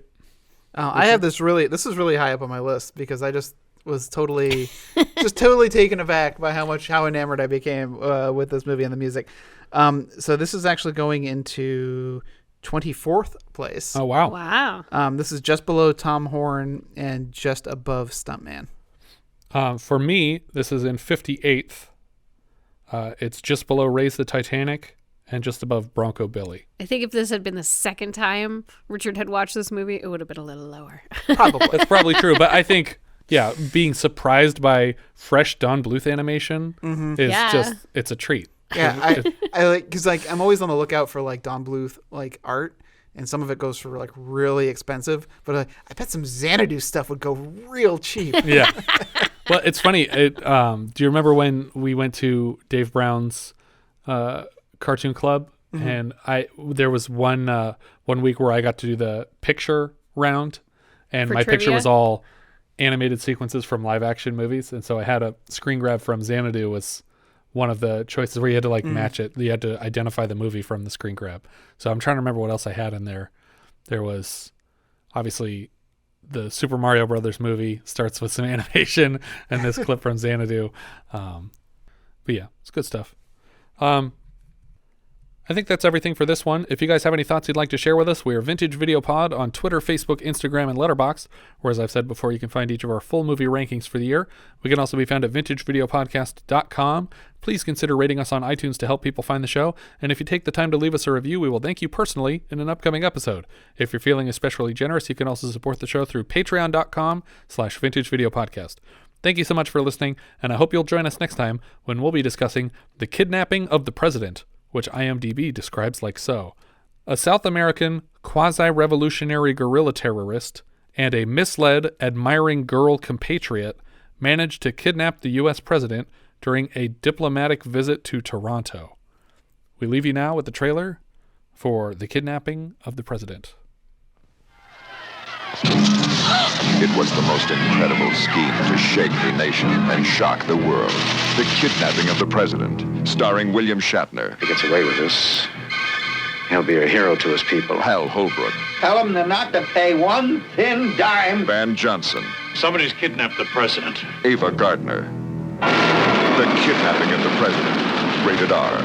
I have this is really high up on my list because I just was totally taken aback by how enamored I became with this movie and the music. So this is actually going into 24th place. Oh, wow. Wow. This is just below Tom Horn and just above Stuntman. For me, this is in 58th. It's just below Raise the Titanic and just above Bronco Billy. I think if this had been the second time Richard had watched this movie, it would have been a little lower. Probably. That's probably true. But I think, being surprised by fresh Don Bluth animation is just, it's a treat. Yeah, I like, because like I'm always on the lookout for like Don Bluth like art, and some of it goes for like really expensive, but I bet some Xanadu stuff would go real cheap. Yeah. Well, it's funny. Do you remember when we went to Dave Brown's cartoon club, and there was one week where I got to do the picture round, and For my trivia? picture was all animated sequences from live action movies, and so I had a screen grab from Xanadu was one of the choices where you had to like match it. You had to identify the movie from the screen grab. So I'm trying to remember what else I had in there. There was obviously the Super Mario Brothers movie starts with some animation and this clip from Xanadu. But yeah, it's good stuff. I think that's everything for this one. If you guys have any thoughts you'd like to share with us, we are Vintage Video Pod on Twitter, Facebook, Instagram, and Letterboxd, where, as I've said before, you can find each of our full movie rankings for the year. We can also be found at vintagevideopodcast.com. Please consider rating us on iTunes to help people find the show, and if you take the time to leave us a review, we will thank you personally in an upcoming episode. If you're feeling especially generous, you can also support the show through patreon.com/vintagevideopodcast. Thank you so much for listening, and I hope you'll join us next time when we'll be discussing The Kidnapping of the President, which IMDb describes like so: a South American quasi-revolutionary guerrilla terrorist and a misled, admiring girl compatriot managed to kidnap the U.S. president during a diplomatic visit to Toronto. We leave you now with the trailer for The Kidnapping of the President. It was the most incredible scheme to shake the nation and shock the world. The Kidnapping of the President, starring William Shatner. If he gets away with this, he'll be a hero to his people. Hal Holbrook. Tell him they're not to pay one thin dime. Van Johnson. Somebody's kidnapped the president. Ava Gardner. The Kidnapping of the President. Rated R.